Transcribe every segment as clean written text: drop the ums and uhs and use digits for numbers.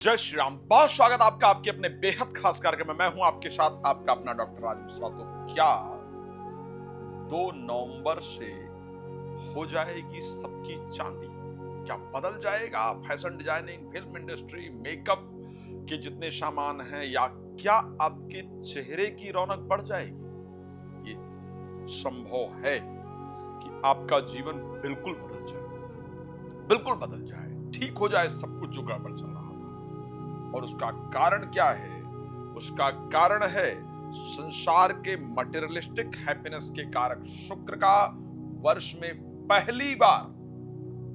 जय श्री राम। बहुत स्वागत आपका आपके अपने बेहद खास कार्यक्रम में। मैं हूं आपके साथ आपका अपना डॉक्टर राज मिश्रा। तो क्या 2 नवंबर से हो जाएगी सबकी चांदी? क्या बदल जाएगा fashion designing, film industry, makeup के जितने सामान हैं, या क्या आपके चेहरे की रौनक बढ़ जाएगी? ये संभव है कि आपका जीवन बिल्कुल बदल जाए, बिल्कुल बदल जाए, ठीक हो जाए सब कुछ जो गड़बड़ चल रहा था। और उसका कारण क्या है? उसका कारण है संसार के मटेरियलिस्टिक हैप्पीनेस के कारक शुक्र का वर्ष में पहली बार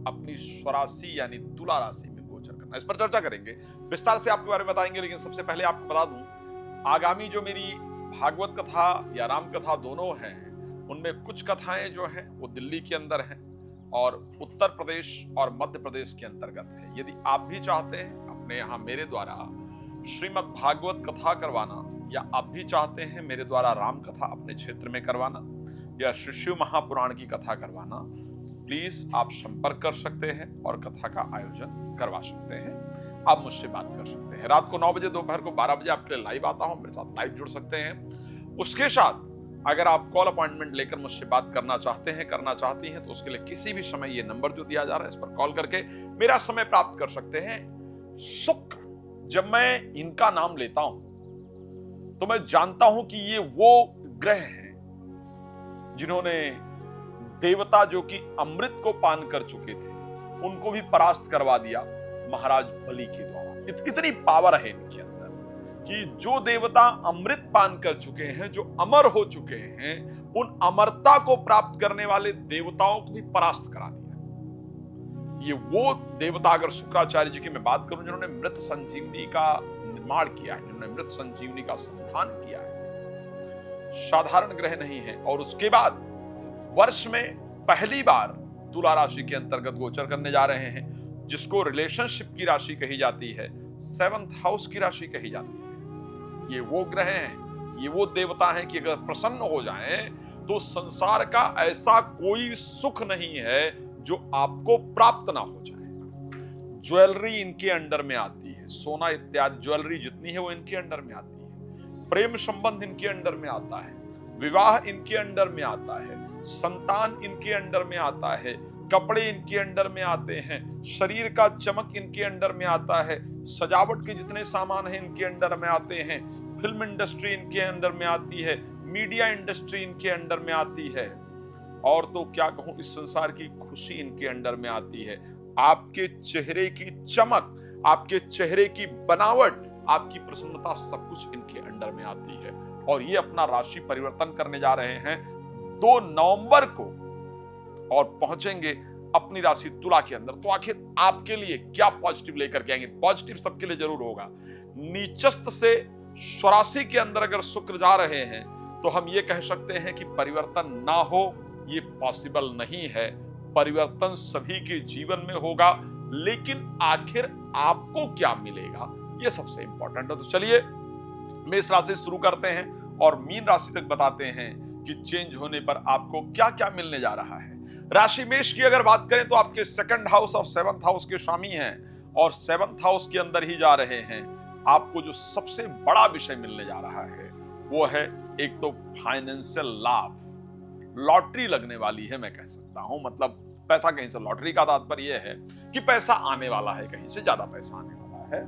अपनी स्वराशि यानी तुला राशि में गोचर करना। इस पर चर्चा करेंगे, विस्तार से आपके बारे में बताएंगे। लेकिन सबसे पहले आपको बता दूं, आगामी जो मेरी भागवत कथा या राम कथा दोनों हैं, उनमें कुछ कथाएं जो हैं वो दिल्ली के अंदर हैं और उत्तर प्रदेश और मध्य प्रदेश के अंतर्गत है। यदि आप भी चाहते हैं अपने यहाँ मेरे द्वारा श्रीमद् भागवत कथा करवाना, या आप भी चाहते हैं मेरे द्वारा राम कथा अपने क्षेत्र में करवाना या श्री शिव महापुराण की कथा करवाना, प्लीज आप संपर्क कर सकते हैं और कथा का आयोजन करवा सकते हैं। आप मुझसे बात कर सकते हैं। रात को 9 बजे, दोपहर को 12 बजे आपके लिए लाइव आता हूं, मेरे साथ लाइव जुड़ सकते हैं। उसके साथ अगर आप कॉल अपॉइंटमेंट लेकर मुझसे बात करना चाहते हैं, करना चाहती हैं, तो उसके लिए किसी भी समय ये नंबर जो दिया जा रहा है, इस पर कॉल करके मेरा समय प्राप्त कर सकते हैं। शुक्र, जब मैं इनका नाम लेता हूं तो मैं जानता हूं कि ये वो ग्रह हैं जिन्होंने देवता जो कि अमृत को पान कर चुके थे, उनको भी परास्त करवा दिया महाराज बलि के द्वारा। इतनी पावर है इनके अंदर कि जो देवता अमृत पान कर चुके हैं, जो अमर हो चुके हैं, उन अमरता को प्राप्त करने वाले देवताओं को भी परास्त करा दिया। ये वो देवता, अगर शुक्राचार्य जी की मैं बात करूं, जिन्होंने मृत संजीवनी का निर्माण किया है, जिन्होंने मृत संजीवनी का संधान किया है, साधारण ग्रह नहीं है। और उसके बाद वर्ष में पहली बार तुला राशि के अंतर्गत गोचर करने जा रहे हैं, जिसको रिलेशनशिप की राशि कही जाती है, 7th हाउस की राशि कही जाती है। ये वो ग्रह हैं, ये वो देवता हैं कि अगर प्रसन्न हो जाएं तो संसार का ऐसा कोई सुख नहीं है जो आपको प्राप्त ना हो जाए। ज्वेलरी इनके अंडर में आती है, सोना इत्यादि ज्वेलरी जितनी है वो इनके अंडर में आती है। प्रेम संबंध इनके अंडर में आता है, विवाह इनके अंडर में आता है, संतान इनके अंडर में आता है, कपड़े इनके अंडर में आते हैं, शरीर का चमक इनके अंडर में आता है, सजावट के जितने सामान हैं इनके अंडर में आते हैं, फिल्म इंडस्ट्री इनके अंडर में आती है, मीडिया इंडस्ट्री इनके अंडर में आती है, और तो क्या कहूं, इस संसार की खुशी इनके अंडर में आती है। आपके चेहरे की चमक, आपके चेहरे की बनावट, आपकी प्रसन्नता, सब कुछ इनके अंडर में आती है। और ये अपना राशि परिवर्तन करने जा रहे हैं 2 नवंबर को और पहुंचेंगे अपनी राशि तुला के अंदर। तो आखिर आपके लिए क्या पॉजिटिव लेकर के आएंगे? पॉजिटिव सबके लिए जरूर होगा। नीचस्थ से स्वराशि के अंदर अगर शुक्र जा रहे हैं तो हम ये कह सकते हैं कि परिवर्तन ना हो, ये पॉसिबल नहीं है। परिवर्तन सभी के जीवन में होगा, लेकिन आखिर आपको क्या मिलेगा, ये सबसे इंपॉर्टेंट है। तो चलिए मेष राशि शुरू करते हैं और मीन राशि तक बताते हैं कि चेंज होने पर आपको क्या क्या मिलने जा रहा है। राशि मेष की अगर बात करें तो आपके 2nd हाउस और 7th हाउस के स्वामी हैं और 7th हाउस के अंदर ही जा रहे हैं। आपको जो सबसे बड़ा विषय मिलने जा रहा है वो है एक तो फाइनेंशियल लाभ, लॉटरी लगने वाली है, मैं कह सकता हूं। मतलब पैसा कहीं से, लॉटरी का तात्पर्य यह है कि पैसा आने वाला है, कहीं से ज्यादा पैसा आने वाला है।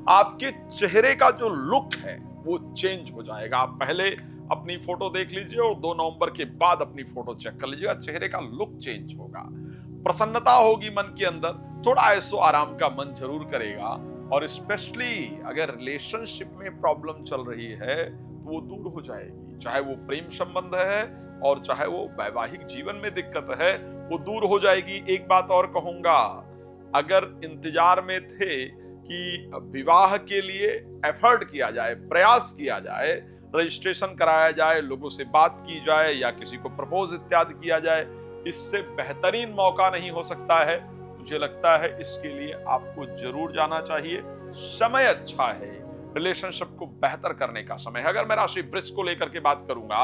आपके चेहरे का जो लुक है वो चेंज हो जाएगा। आप पहले अपनी फोटो देख लीजिए और 2 नवंबर के बाद अपनी फोटो चेक कर लीजिएगा, चेहरे का लुक चेंज होगा, प्रसन्नता होगी मन के अंदर, थोड़ा ऐसो आराम का मन जरूर करेगा। और स्पेशली अगर रिलेशनशिप में प्रॉब्लम चल रही है तो वो दूर हो जाएगी, चाहे वो प्रेम संबंध है और चाहे वो वैवाहिक जीवन में दिक्कत है, वो दूर हो जाएगी। एक बात और कहूंगा, अगर इंतजार में थे कि विवाह के लिए एफर्ट किया जाए, प्रयास किया जाए, रजिस्ट्रेशन कराया जाए, लोगों से बात की जाए या किसी को प्रपोज इत्यादि किया जाए, इससे बेहतरीन मौका नहीं हो सकता है। मुझे लगता है इसके लिए आपको जरूर जाना चाहिए। समय अच्छा है, रिलेशनशिप को बेहतर करने का समय है। अगर मैं राशि वृष को लेकर के बात करूंगा,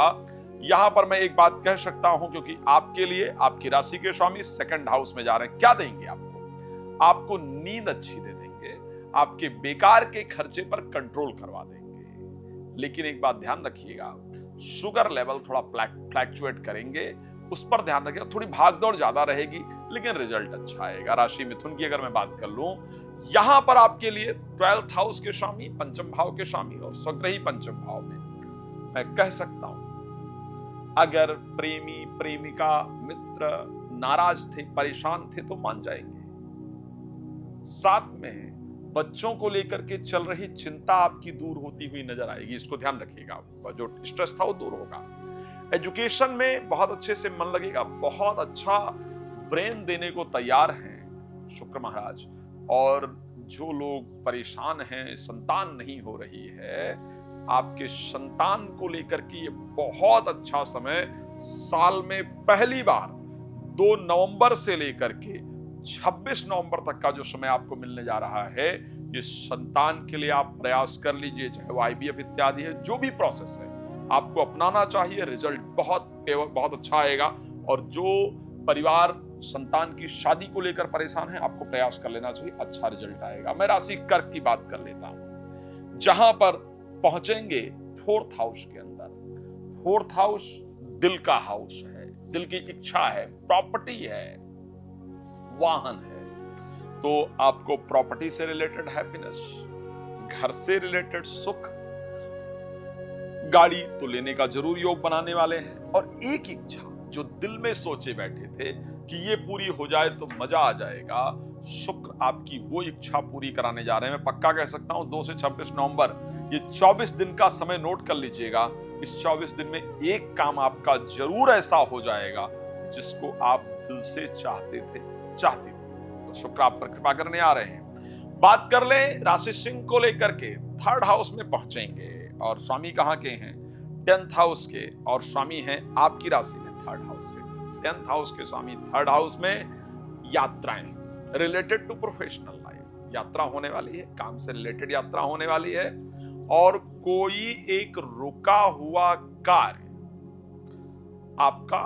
यहां पर मैं एक बात कह सकता हूं, क्योंकि आपके लिए आपकी राशि के स्वामी 2nd हाउस में जा रहे हैं। क्या देंगे आपको? आपको नींद अच्छी दे देंगे, आपके बेकार के खर्चे पर कंट्रोल करवा देंगे। लेकिन एक बात ध्यान रखिएगा, शुगर लेवल थोड़ा फ्लैक्चुएट करेंगे, उस पर ध्यान रखिएगा। थोड़ी भागदौड़ ज्यादा रहेगी लेकिन रिजल्ट अच्छा आएगा। राशि मिथुन की अगर मैं बात कर लूं, यहां पर आपके लिए 12th हाउस के स्वामी, पंचम भाव के स्वामी और स्वग्रही पंचम भाव में मैं कह सकता हूं, अगर प्रेमी प्रेमिका मित्र नाराज थे, परेशान थे तो मान जाएंगे। साथ में बच्चों को लेकर के चल रही चिंता आपकी दूर होती हुई नजर आएगी, इसको ध्यान रखिएगा। जो स्ट्रेस था वो दूर होगा। एजुकेशन में बहुत अच्छे से मन लगेगा, बहुत अच्छा ब्रेन देने को तैयार हैं शुक्र महाराज। और जो लोग परेशान हैं, संतान नहीं हो रही है, आपके संतान को लेकर के ये बहुत अच्छा समय, साल में पहली बार 2 नवंबर से लेकर के 26 नवंबर तक का जो समय आपको मिलने जा रहा है, ये संतान के लिए आप प्रयास कर लीजिए, चाहे वो IVF इत्यादि है, जो भी प्रोसेस है आपको अपनाना चाहिए। रिजल्ट बहुत अच्छा आएगा। और जो परिवार संतान की शादी को लेकर परेशान है, आपको प्रयास कर लेना चाहिए, अच्छा रिजल्ट आएगा। मैं राशि कर्क की बात कर लेता हूं, जहां पर पहुंचेंगे 4th हाउस के अंदर। 4th हाउस दिल का हाउस है, दिल की इच्छा है, प्रॉपर्टी है, वाहन है। तो आपको प्रॉपर्टी से रिलेटेड हैप्पीनेस, घर से रिलेटेड सुख, गाड़ी तो लेने का जरूर योग बनाने वाले हैं। और एक इच्छा जो दिल में सोचे बैठे थे कि ये पूरी हो जाए तो मजा आ जाएगा, शुक्र आपकी वो इच्छा पूरी कराने जा रहे हैं। मैं पक्का कह सकता हूं 2 से 26 नवंबर, ये 24 दिन का समय नोट कर लीजिएगा। इस 24 दिन में एक काम आपका जरूर ऐसा हो जाएगा जिसको आप दिल से चाहती थी। तो शुक्र आप पर कृपा करने आ रहे हैं। बात कर लें राशि सिंह को लेकर के, 3rd हाउस में पहुंचेंगे और स्वामी कहां के हैं? 10th हाउस के, और स्वामी हैं आपकी राशि में 3rd हाउस के। 10th हाउस के स्वामी 3rd हाउस में यात्राएं, रिलेटेड टू प्रोफेशनल लाइफ, यात्रा होने वाली है, काम से रिलेटेड यात्रा होने वाली है। और कोई एक रुका हुआ कार्य आपका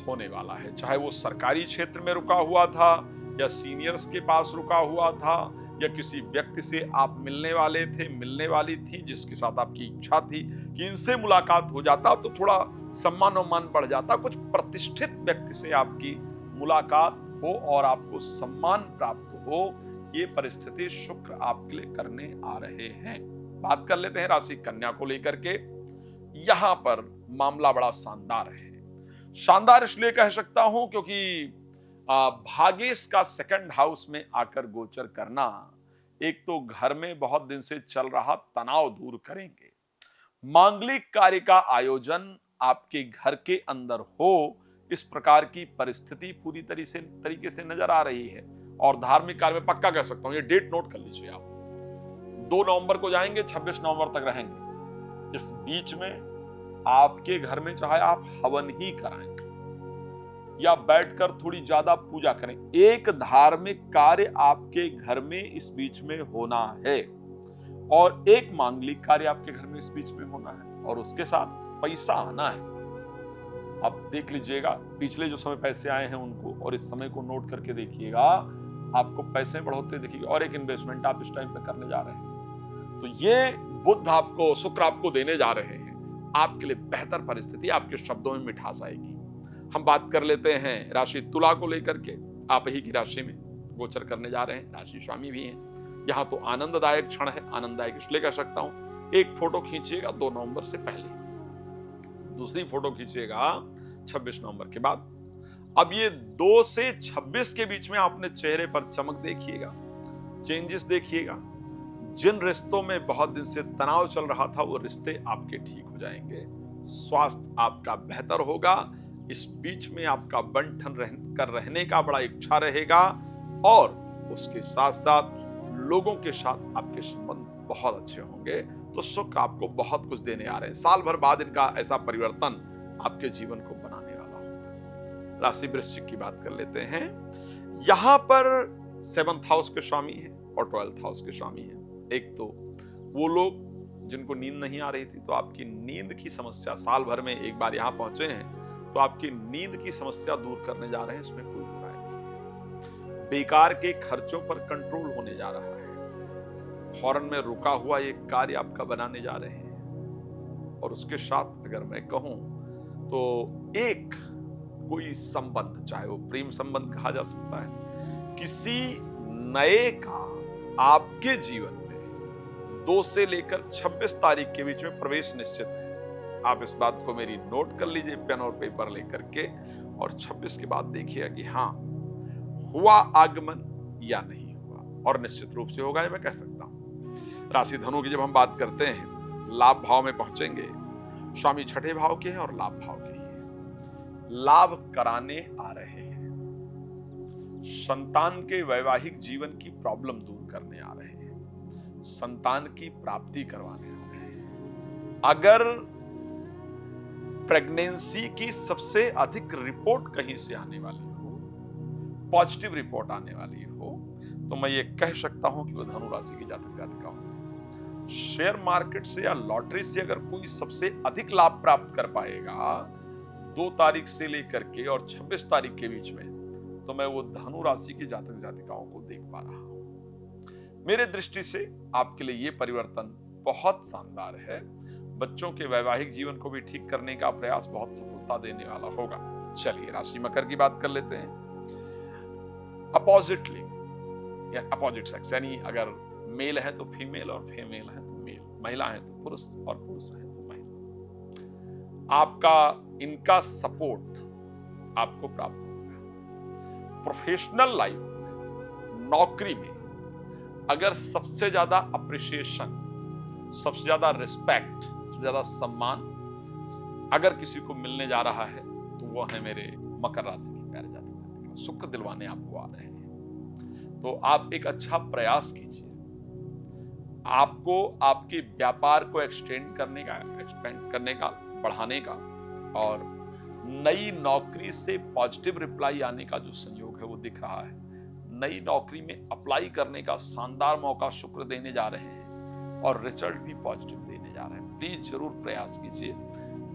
होने वाला है, चाहे वो सरकारी क्षेत्र में रुका हुआ था, या सीनियर्स के पास रुका हुआ था, या किसी व्यक्ति से आप मिलने वाले थे, मिलने वाली थी, जिसके साथ आपकी इच्छा थी कि इनसे मुलाकात हो जाता तो थोड़ा सम्मान सम्मान बढ़ जाता। कुछ प्रतिष्ठित व्यक्ति से आपकी मुलाकात हो और आपको सम्मान प्राप्त हो, ये परिस्थिति शुक्र आपके लिए करने आ रहे हैं। बात कर लेते हैं राशि कन्या को लेकर के। यहां पर मामला बड़ा शानदार है। शानदार इसलिए कह सकता हूं क्योंकि भाग्येश का 2nd हाउस में आकर गोचर करना, एक तो घर में बहुत दिन से चल रहा तनाव दूर करेंगे। मांगलिक कार्य का आयोजन आपके घर के अंदर हो, इस प्रकार की परिस्थिति पूरी तरीके से नजर आ रही है। और धार्मिक कार्य में पक्का कह सकता हूं, ये डेट नोट कर लीजिए आप, 2 नवंबर को जाएंगे, 26 नवंबर तक रहेंगे। इस बीच में आपके घर में चाहे आप हवन ही कराएं या बैठकर थोड़ी ज्यादा पूजा करें, एक धार्मिक कार्य आपके घर में इस बीच में होना है, और एक मांगलिक कार्य आपके घर में इस बीच में होना है, और उसके साथ पैसा आना है। आप देख लीजिएगा पिछले जो समय पैसे आए हैं उनको, और इस समय को नोट करके देखिएगा, आपको पैसे बढ़ोतरी देखिएगा। और एक इन्वेस्टमेंट आप इस टाइम पे करने जा रहे हैं, तो ये बुध आपको, शुक्र आपको देने जा रहे हैं आपके लिए बेहतर परिस्थिति, आपके शब्दों में मिठास आएगी। हम बात कर लेते हैं राशि तुला को लेकर के। आप ही की राशि में गोचर करने जा रहे हैं, राशि स्वामी भी हैं। यहाँ तो आनंददायक क्षण है, आनंददायक इसलिए कह सकता हूं। एक फोटो खींचिएगा 2 नवंबर से पहले, दूसरी फोटो खींचिएगा 26 नवंबर के बाद। अब ये 2 से 26 के बीच में आपने चेहरे पर चमक देखिएगा, चेंजेस देखिएगा। जिन रिश्तों में बहुत दिन से तनाव चल रहा था, वो रिश्ते आपके ठीक हो जाएंगे। स्वास्थ्य आपका बेहतर होगा। इस बीच में आपका बंटन कर रहने का बड़ा इच्छा रहेगा, और उसके साथ साथ लोगों के साथ आपके संबंध बहुत अच्छे होंगे। तो शुक्र आपको बहुत कुछ देने आ रहे हैं। साल भर बाद इनका ऐसा परिवर्तन आपके जीवन को बनाने वाला होगा। राशि वृश्चिक की बात कर लेते हैं। यहां पर 7th हाउस के स्वामी हैं और 12th हाउस के स्वामी हैं। एक तो वो लोग जिनको नींद नहीं आ रही थी, तो आपकी नींद की समस्या, साल भर में एक बार यहां पहुंचे हैं तो आपकी नींद की समस्या दूर करने जा रहे हैं, इसमें कोई दो राय नहीं। बेकार के खर्चों पर कंट्रोल होने जा रहा है। फॉरेन में रुका हुआ एक कार्य आपका बनाने जा रहे हैं। और उसके साथ अगर मैं कहूं तो एक कोई संबंध, चाहे वो प्रेम संबंध कहा जा सकता है, किसी नए का आपके जीवन में 2 से लेकर 26 तारीख के बीच में प्रवेश निश्चित है। आप इस बात को मेरी नोट कर लीजिए पेन और पेपर लेकर के, और 26 के बाद देखिएगा कि हाँ हुआ आगमन या नहीं हुआ, और निश्चित रूप से होगा, ये मैं कह सकता हूं। राशि धनु की जब हम बात करते हैं, लाभ भाव में पहुंचेंगे। स्वामी छठे भाव के हैं और लाभ भाव के हैं। लाभ कराने आ रहे हैं, संतान के वैवाहिक जीवन की प्रॉब्लम दूर करने आ रहे हैं, संतान की प्राप्ति करवाने आ रहे हैं। अगर प्रेगनेंसी की सबसे अधिक रिपोर्ट कहीं से आने वाली हो, पॉजिटिव रिपोर्ट आने वाली हो, तो मैं ये कह सकता हूं कि वो धनु राशि की जातक जातिका हो। शेयर मार्केट से या लॉटरी से अगर कोई सबसे अधिक लाभ प्राप्त कर पाएगा 2 तारीख से लेकर के और 26 तारीख के बीच में, तो मैं वो धनु राशि की जातक जातिकाओं को देख पा रहा हूं। मेरे दृष्टि से आपके लिए ये परिवर्तन बहुत शानदार है। बच्चों के वैवाहिक जीवन को भी ठीक करने का प्रयास बहुत सफलता देने वाला होगा। चलिए राशि मकर की बात कर लेते हैं। अपोजिटली या अपोजिट सेक्स, यानी अगर मेल है तो फीमेल और फीमेल है तो मेल, महिला है तो पुरुष और पुरुष है तो महिला, आपका इनका सपोर्ट आपको प्राप्त होगा। प्रोफेशनल लाइफ में, नौकरी में अगर सबसे ज्यादा अप्रिसिएशन, सबसे ज्यादा रिस्पेक्ट, सबसे ज्यादा सम्मान अगर किसी को मिलने जा रहा है तो वो है मेरे मकर राशि की प्यारे जातक जातिका। शुक्र दिलवाने आपको आ रहे हैं, तो आप एक अच्छा प्रयास कीजिए। आपको आपके व्यापार को एक्सपेंड करने का, बढ़ाने का, और नई नौकरी से पॉजिटिव रिप्लाई आने का जो संयोग है वो दिख रहा है। नई नौकरी में अप्लाई करने का शानदार मौका शुक्र देने जा रहे हैं और रिजल्ट भी पॉजिटिव देने जा रहे हैं। प्लीज जरूर प्रयास कीजिए।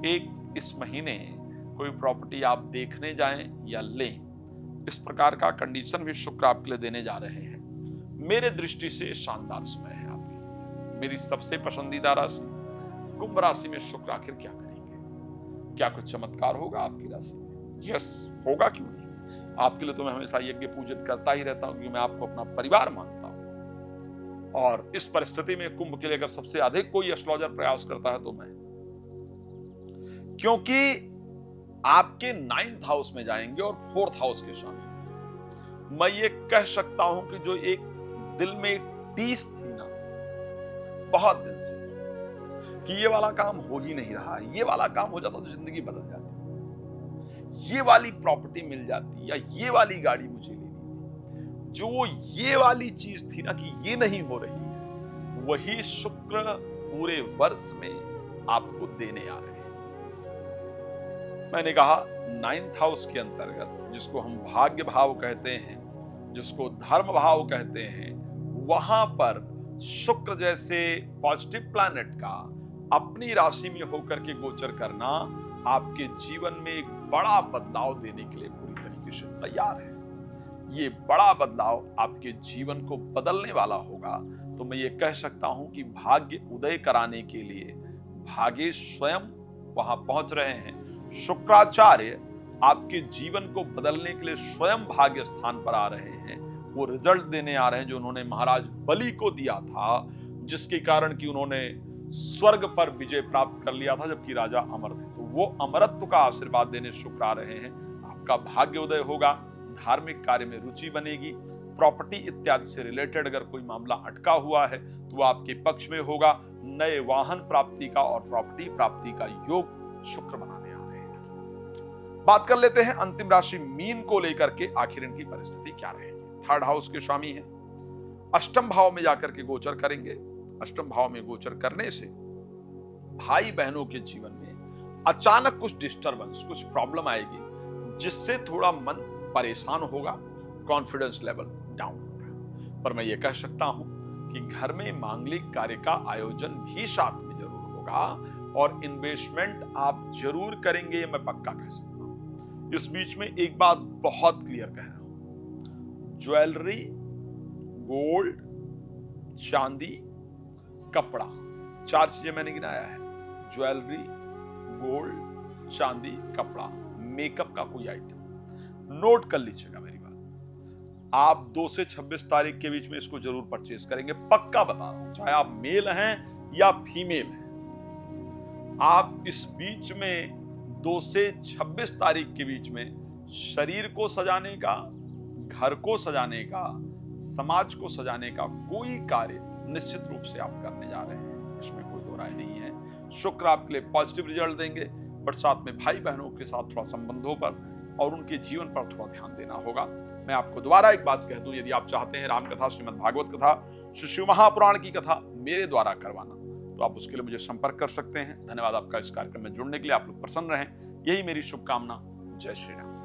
एक इस महीने कोई प्रॉपर्टी आप देखने जाएं या लें, इस प्रकार का कंडीशन भी शुक्र आपके लिए देने जा रहे हैं। मेरे दृष्टि से शानदार समय है आपके लिए। मेरी सबसे पसंदीदा राशि कुंभ राशि में शुक्र आखिर क्या करेंगे? क्या कुछ चमत्कार होगा आपकी राशि में? यस, होगा, क्यों नहीं। आपके लिए तो मैं हमेशा यज्ञ पूजन करता ही रहता हूं, क्योंकि मैं आपको अपना परिवार मानता हूं। और इस परिस्थिति में कुंभ के लिए अगर सबसे अधिक कोई एस्ट्रोलॉजर प्रयास करता है तो मैं, क्योंकि आपके 9th हाउस में जाएंगे और 4th हाउस के शामिल। मैं ये कह सकता हूं कि जो एक दिल में एक टीस थी ना बहुत दिन से, कि ये वाला काम हो ही नहीं रहा है, ये वाला काम हो जाता तो जिंदगी बदल जाती, ये वाली प्रॉपर्टी मिल जाती, या ये वाली गाड़ी मुझे लेनी थी, जो वो ये वाली चीज थी ना कि ये नहीं हो रही है, वही शुक्र पूरे वर्ष में आपको देने आ रहे हैं। मैंने कहा 9th हाउस के अंतर्गत, जिसको हम भाग्य भाव कहते हैं, जिसको धर्म भाव कहते हैं, वहां पर शुक्र जैसे पॉजिटिव प्लैनेट का अपनी राशि में होकर के गोचर करना आपके जीवन में एक बड़ा बदलाव देने के लिए पूरी तरीके से तैयार है। ये बड़ा बदलाव आपके जीवन को बदलने वाला होगा। तो मैं ये कह सकता हूं कि भाग्य उदय कराने के लिए भाग्य स्वयं वहां पहुंच रहे हैं। शुक्राचार्य आपके जीवन को बदलने के लिए स्वयं भाग्य स्थान पर आ रहे हैं। वो रिजल्ट देने आ रहे हैं जो उन्होंने महाराज बलि को दिया था, जिसके कारण कि उन्होंने स्वर्ग पर विजय प्राप्त कर लिया था जबकि राजा अमर थे। तो वो अमरत्व का आशीर्वाद देने शुक्र आ रहे हैं। आपका भाग्य उदय होगा, धार्मिक कार्य में रुचि बनेगी, प्रॉपर्टी इत्यादि से रिलेटेड अगर कोई मामला अटका हुआ है तो वो आपके पक्ष में होगा। नए वाहन प्राप्ति का और प्रॉपर्टी प्राप्ति का योग शुक्र बनाने आ रहे हैं। बात कर लेते हैं अंतिम राशि मीन को लेकर के, आखिर इनकी परिस्थिति क्या रहेगी। 3rd हाउस के स्वामी हैं, अष्टम भाव में जाकर के गोचर करेंगे। अष्टम भाव में गोचर करने से भाई बहनों के जीवन में अचानक कुछ डिस्टरबेंस, कुछ प्रॉब्लम आएगी, जिससे थोड़ा मन परेशान होगा, कॉन्फिडेंस लेवल डाउन होगा। पर मैं ये कह सकता हूं कि घर में मांगलिक कार्य का आयोजन भी साथ में जरूर होगा और इन्वेस्टमेंट आप जरूर करेंगे, ये मैं पक्का कह सकता हूं। इस बीच में एक बात बहुत क्लियर कह रहा हूं, ज्वेलरी, गोल्ड, चांदी कपड़ा, 4 चीजें मैंने गिनाया है। ज्वेलरी, गोल्ड, चांदी, कपड़ा, मेकअप का कोई आइटम। नोट कर लीजिएगा मेरी बात। आप 2 से 26 तारीख के बीच में इसको जरूर परचेज करेंगे, पक्का बता रहा हूं, चाहे आप मेल हैं या फीमेल हैं। आप इस बीच में 2 से 26 तारीख के बीच में शरीर को सजाने का, घर को सजाने का, समाज को सजाने का कोई कार्य निश्चित रूप से आप करने जा रहे हैं, इसमें कोई दो राय नहीं है। शुक्र आपके लिए पॉजिटिव रिजल्ट देंगे, बट साथ में भाई बहनों के साथ थोड़ा संबंधों पर और उनके जीवन पर थोड़ा ध्यान देना होगा। मैं आपको दोबारा एक बात कह दूं, यदि आप चाहते हैं राम कथा, श्रीमद् भागवत कथा, श्री शिव महापुराण की कथा मेरे द्वारा करवाना, तो आप उसके लिए मुझे संपर्क कर सकते हैं। धन्यवाद आपका इस कार्यक्रम में जुड़ने के लिए। आप लोग प्रसन्न रहें, यही मेरी शुभकामना। जय श्री राम।